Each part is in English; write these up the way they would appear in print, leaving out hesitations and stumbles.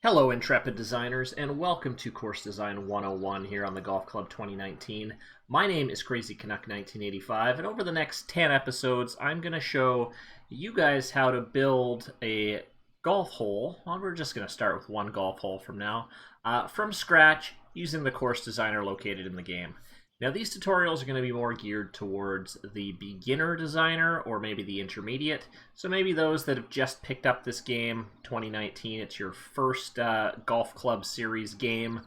Hello, intrepid designers, and welcome to Course Design 101 here on the Golf Club 2019. My name is Crazy Canuck 1985, and over the next 10 episodes, I'm going to show you guys how to build a golf hole. Well, we're just going to start with one golf hole from now, from scratch using the course designer located in the game. Now, these tutorials are going to be more geared towards the beginner designer or maybe the intermediate. So maybe those that have just picked up this game, 2019, it's your first golf club series game,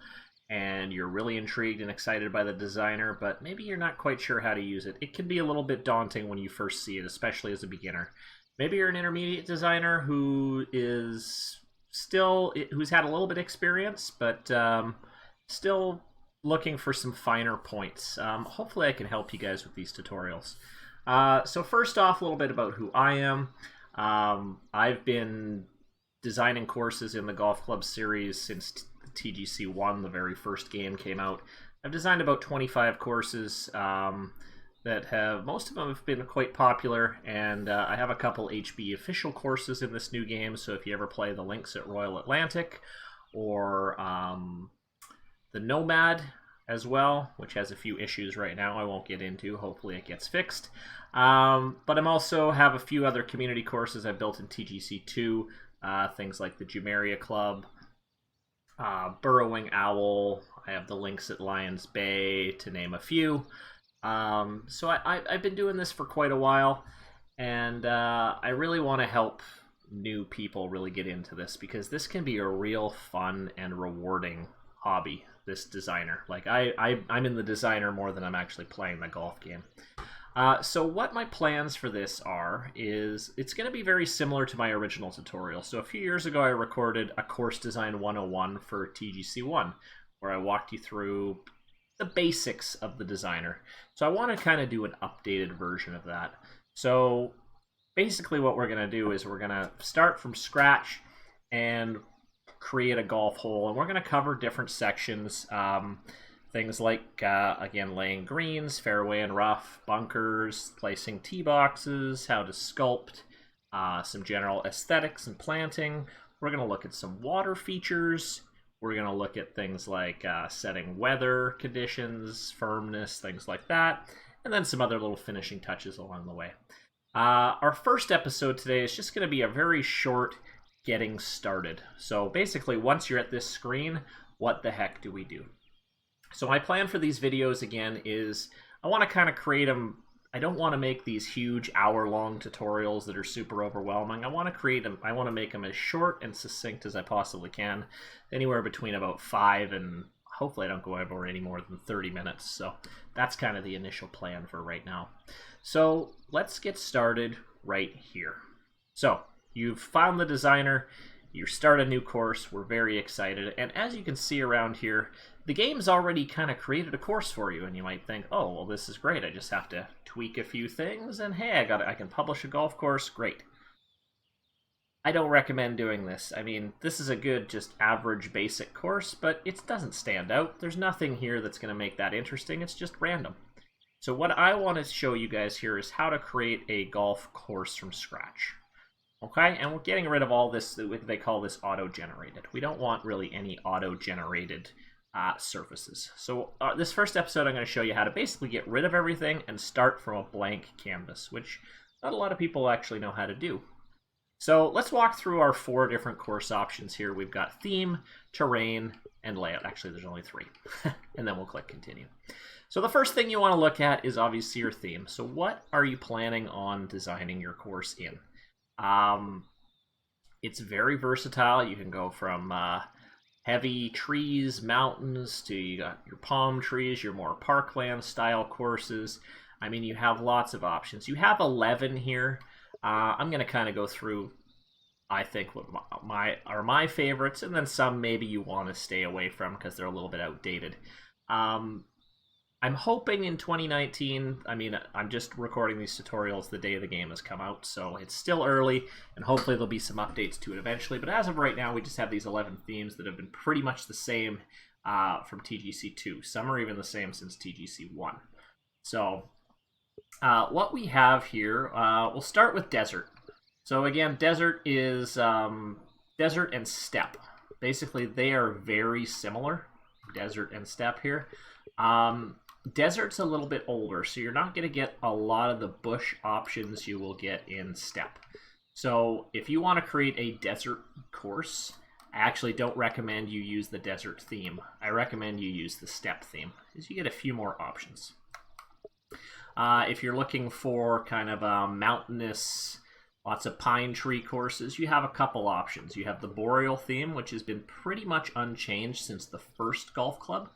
and you're really intrigued and excited by the designer, but maybe you're not quite sure how to use it. It can be a little bit daunting when you first see it, especially as a beginner. Maybe you're an intermediate designer who's had a little bit of experience, but still looking for some finer points. Hopefully I can help you guys with these tutorials. So first off, a little bit about who I am. I've been designing courses in the Golf Club series since TGC 1, the very first game, came out. I've designed about 25 courses most of them have been quite popular, and I have a couple HB official courses in this new game, so if you ever play the Links at Royal Atlantic, or the Nomad as well, which has a few issues right now I won't get into. Hopefully it gets fixed. But I'm also have a few other community courses I built in TGC 2, things like the Jumeirah Club, Burrowing Owl. I have the Links at Lions Bay, to name a few. So I've been doing this for quite a while, and I really want to help new people really get into this, because this can be a real fun and rewarding hobby, this designer. Like I'm in the designer more than I'm actually playing the golf game. So what my plans for this is it's going to be very similar to my original tutorial. So a few years ago I recorded a Course Design 101 for TGC 1, where I walked you through the basics of the designer. So I want to kind of do an updated version of that. So basically what we're going to do is we're going to start from scratch and create a golf hole, and we're going to cover different sections, things like again, laying greens, fairway and rough, bunkers, placing tee boxes, how to sculpt, some general aesthetics and planting. We're going to look at some water features. We're going to look at things like setting weather conditions, firmness, things like that, and then some other little finishing touches along the way. Our first episode today is just going to be a very short getting started. So basically, once you're at this screen, what the heck do we do? So my plan for these videos, again, is I want to kind of create them. I don't want to make these huge hour-long tutorials that are super overwhelming. I want to create them. I want to make them as short and succinct as I possibly can, anywhere between about 5 and hopefully I don't go over any more than 30 minutes. So that's kind of the initial plan for right now. So let's get started right here. So you've found the designer, you start a new course, we're very excited, and as you can see around here, the game's already kind of created a course for you, and you might think, oh, well, this is great, I just have to tweak a few things, and hey, I can publish a golf course, great. I don't recommend doing this. I mean, this is a good, just average, basic course, but it doesn't stand out. There's nothing here that's going to make that interesting, it's just random. So what I want to show you guys here is how to create a golf course from scratch. Okay, and we're getting rid of all this, they call this auto-generated. We don't want really any auto-generated surfaces. So this first episode I'm going to show you how to basically get rid of everything and start from a blank canvas, which not a lot of people actually know how to do. So let's walk through our 4 different course options here. We've got theme, terrain, and layout. Actually, there's only 3. And then we'll click continue. So the first thing you want to look at is obviously your theme. So what are you planning on designing your course in? It's very versatile. You can go from heavy trees, mountains, to you got your palm trees, your more parkland style courses. I mean, you have lots of options. You have 11 here. I'm going to kind of go through, I think, what my favorites, and then some maybe you want to stay away from because they're a little bit outdated. I'm hoping in 2019, I mean, I'm just recording these tutorials the day the game has come out, so it's still early, and hopefully there'll be some updates to it eventually. But as of right now, we just have these 11 themes that have been pretty much the same from TGC 2. Some are even the same since TGC 1. So what we have here, we'll start with desert. So again, desert is desert and steppe. Basically, they are very similar, desert and steppe here. Desert's a little bit older, so you're not going to get a lot of the bush options you will get in steppe. So if you want to create a desert course, I actually don't recommend you use the desert theme. I recommend you use the steppe theme, because you get a few more options. If you're looking for kind of a mountainous, lots of pine tree courses, you have a couple options. You have the boreal theme, which has been pretty much unchanged since the first golf club.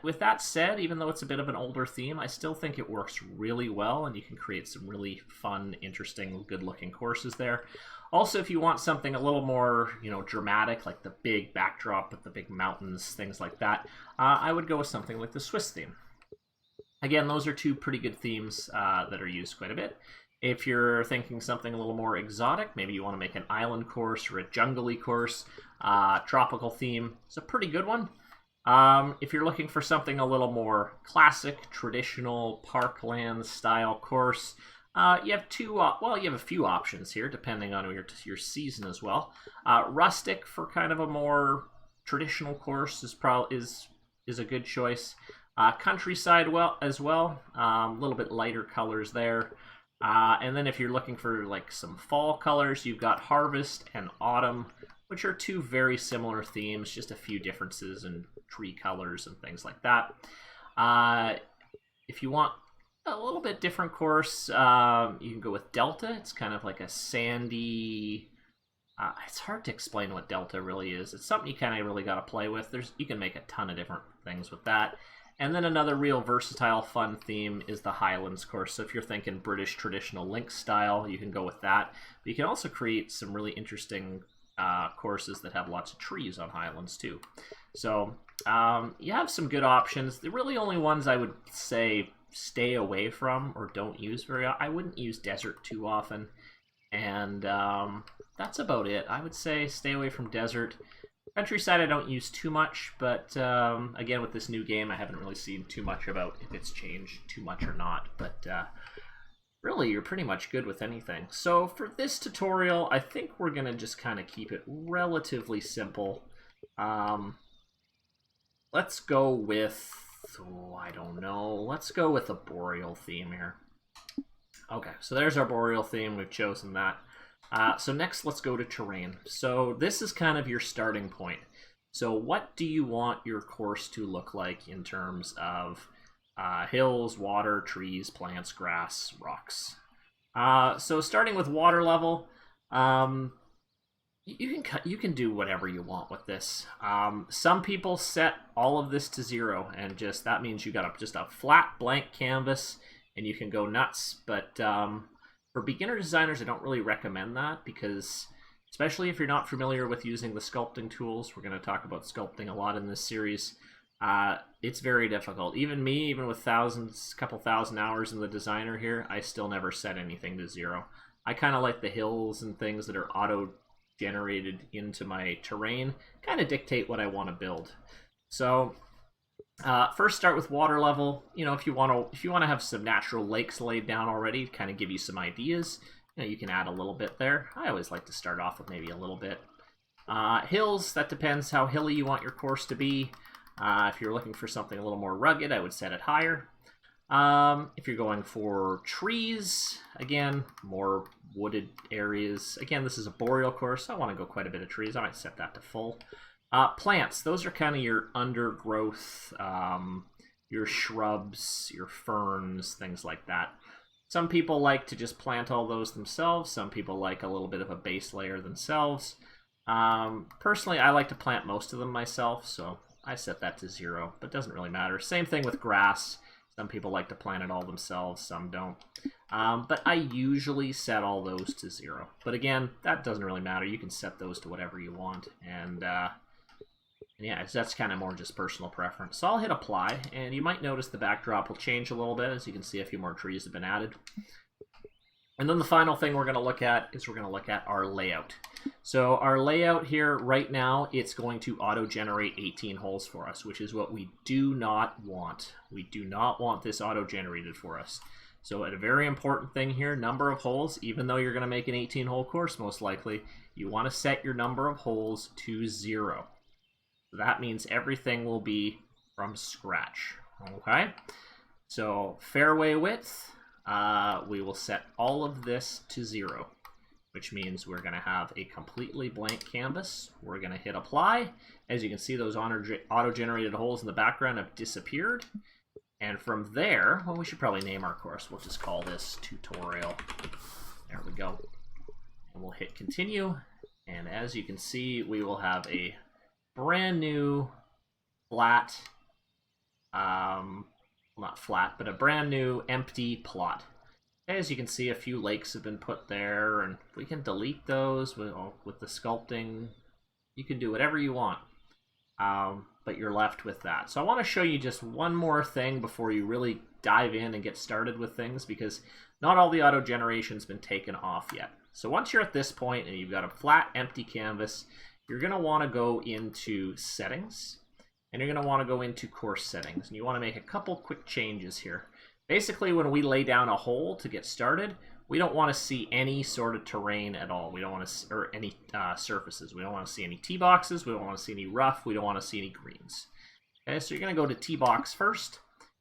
With that said, even though it's a bit of an older theme, I still think it works really well, and you can create some really fun, interesting, good-looking courses there. Also, if you want something a little more, dramatic, like the big backdrop with the big mountains, things like that, I would go with something like the Swiss theme. Again, those are two pretty good themes that are used quite a bit. If you're thinking something a little more exotic, maybe you want to make an island course or a jungle-y course, tropical theme, it's a pretty good one. If you're looking for something a little more classic, traditional, parkland style course, you have you have a few options here, depending on your season as well. Rustic for kind of a more traditional course is a good choice. Countryside as well, a little bit lighter colors there. And then if you're looking for like some fall colors, you've got Harvest and Autumn, which are two very similar themes, just a few differences in tree colors and things like that. If you want a little bit different course, you can go with Delta. It's kind of like a sandy... it's hard to explain what Delta really is. It's something you kind of really got to play with. You can make a ton of different things with that. And then another real versatile, fun theme is the Highlands Course. So if you're thinking British traditional link style, you can go with that. But you can also create some really interesting courses that have lots of trees on Highlands too. So you have some good options. The really only ones I would say stay away from or don't use very often. I wouldn't use desert too often. And that's about it. I would say stay away from desert. Countryside I don't use too much, but again, with this new game, I haven't really seen too much about if it's changed too much or not. But really, you're pretty much good with anything. So for this tutorial, I think we're going to just kind of keep it relatively simple. Let's go with, I don't know, let's go with a boreal theme here. Okay, so there's our boreal theme. We've chosen that. So next, let's go to terrain. So this is kind of your starting point. So what do you want your course to look like in terms of hills, water, trees, plants, grass, rocks? So starting with water level, you can do whatever you want with this. Some people set all of this to 0, and that means you got just a flat blank canvas, and you can go nuts. But for beginner designers, I don't really recommend that, because especially if you're not familiar with using the sculpting tools, we're going to talk about sculpting a lot in this series, it's very difficult. Even me, even with couple thousand hours in the designer here, I still never set anything to 0. I kind of like the hills and things that are auto-generated into my terrain, kind of dictate what I want to build. So first start with water level. If you want to have some natural lakes laid down already, kind of give you some ideas, you can add a little bit there. I always like to start off with maybe a little bit. Hills, that depends how hilly you want your course to be. If you're looking for something a little more rugged, I would set it higher. If you're going for trees, again, more wooded areas. Again, this is a boreal course, so I want to go quite a bit of trees. I might set that to full. Plants, those are kind of your undergrowth, your shrubs, your ferns, things like that. Some people like to just plant all those themselves. Some people like a little bit of a base layer themselves. Personally, I like to plant most of them myself, so I set that to 0, but it doesn't really matter. Same thing with grass. Some people like to plant it all themselves, some don't. But I usually set all those to 0. But again, that doesn't really matter. You can set those to whatever you want. And yeah, that's kind of more just personal preference. So I'll hit apply, and you might notice the backdrop will change a little bit. As you can see, a few more trees have been added. And then the final thing we're going to look at is we're going to look at our layout. So our layout here right now, it's going to auto-generate 18 holes for us, which is what we do not want. We do not want this auto-generated for us. So a very important thing here, number of holes, even though you're going to make an 18-hole course most likely, you want to set your number of holes to 0. That means everything will be from scratch. Okay? So fairway width, we will set all of this to 0, which means we're going to have a completely blank canvas. We're going to hit apply. As you can see, those auto-generated holes in the background have disappeared. And from there, well, we should probably name our course. We'll just call this tutorial. There we go. And we'll hit continue. And as you can see, we will have a brand new flat, not flat, but a brand new empty plot. As you can see, a few lakes have been put there, and we can delete those with the sculpting. You can do whatever you want, but you're left with that. So I want to show you just one more thing before you really dive in and get started with things, because not all the auto generation's been taken off yet. So once you're at this point and you've got a flat, empty canvas, you're going to want to go into settings, and you're going to want to go into course settings, and you want to make a couple quick changes here. Basically, when we lay down a hole to get started, we don't want to see any sort of terrain at all. We don't want to, or any surfaces. We don't want to see any tee boxes. We don't want to see any rough. We don't want to see any greens. Okay, so you're going to go to tee box first,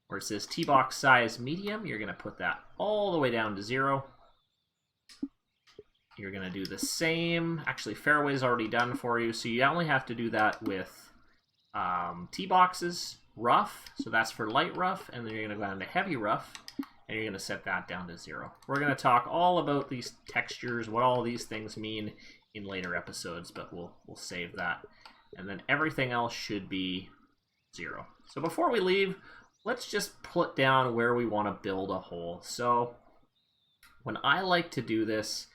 where it says tee box size medium. You're going to put that all the way down to 0. You're going to do the same. Actually, fairway's already done for you, so you only have to do that with tee boxes, rough, so that's for light rough, and then you're going to go down to heavy rough, and you're going to set that down to 0. We're going to talk all about these textures, what all these things mean in later episodes, but we'll save that. And then everything else should be 0. So before we leave, let's just put down where we want to build a hole. So when I like to do this,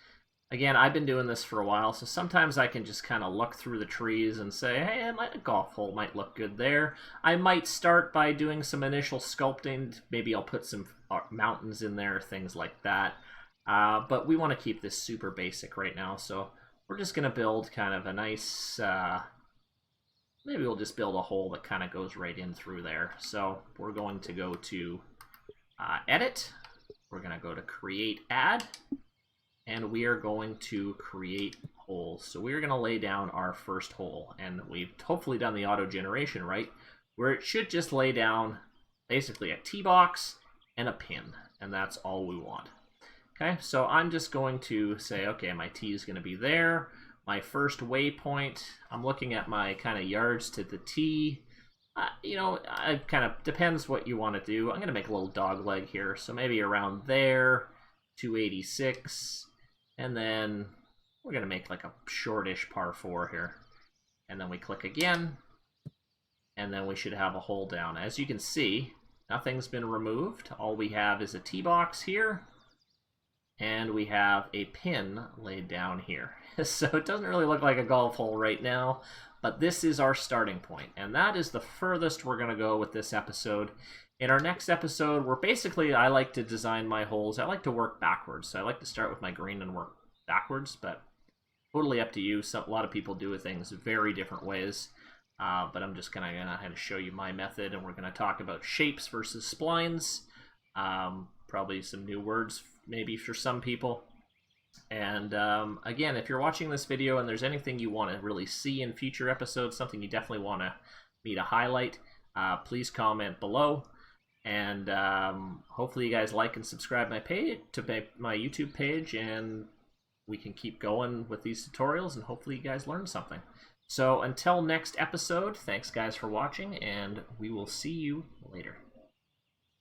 again, I've been doing this for a while, so sometimes I can just kind of look through the trees and say, hey, a golf hole might look good there. I might start by doing some initial sculpting. Maybe I'll put some mountains in there, things like that. But we want to keep this super basic right now, so we're just going to build kind of a nice, maybe we'll just build a hole that kind of goes right in through there. So we're going to go to Edit. We're going to go to Create Add. And we are going to create holes. So we're going to lay down our first hole. And we've hopefully done the auto generation right, where it should just lay down basically a tee box and a pin. And that's all we want. Okay, so I'm just going to say, okay, my tee is going to be there. My first waypoint, I'm looking at my kind of yards to the tee. You know, it kind of depends what you want to do. I'm going to make a little dog leg here. So maybe around there, 286. And then we're going to make like a shortish par 4 here. And then we click again. And then we should have a hole down. As you can see, nothing's been removed. All we have is a tee box here. And we have a pin laid down here. So it doesn't really look like a golf hole right now. But this is our starting point. And that is the furthest we're going to go with this episode. In our next episode, where basically I like to design my holes. I like to work backwards. So I like to start with my green and work backwards, but totally up to you. A lot of people do things very different ways. But I'm just going to show you my method, and we're going to talk about shapes versus splines. Probably some new words maybe for some people. And again, if you're watching this video and there's anything you want to really see in future episodes, something you definitely want me to highlight, please comment below. And hopefully you guys like and subscribe my page to my YouTube page, and we can keep going with these tutorials, and hopefully you guys learn something. So until next episode, thanks guys for watching, and we will see you later.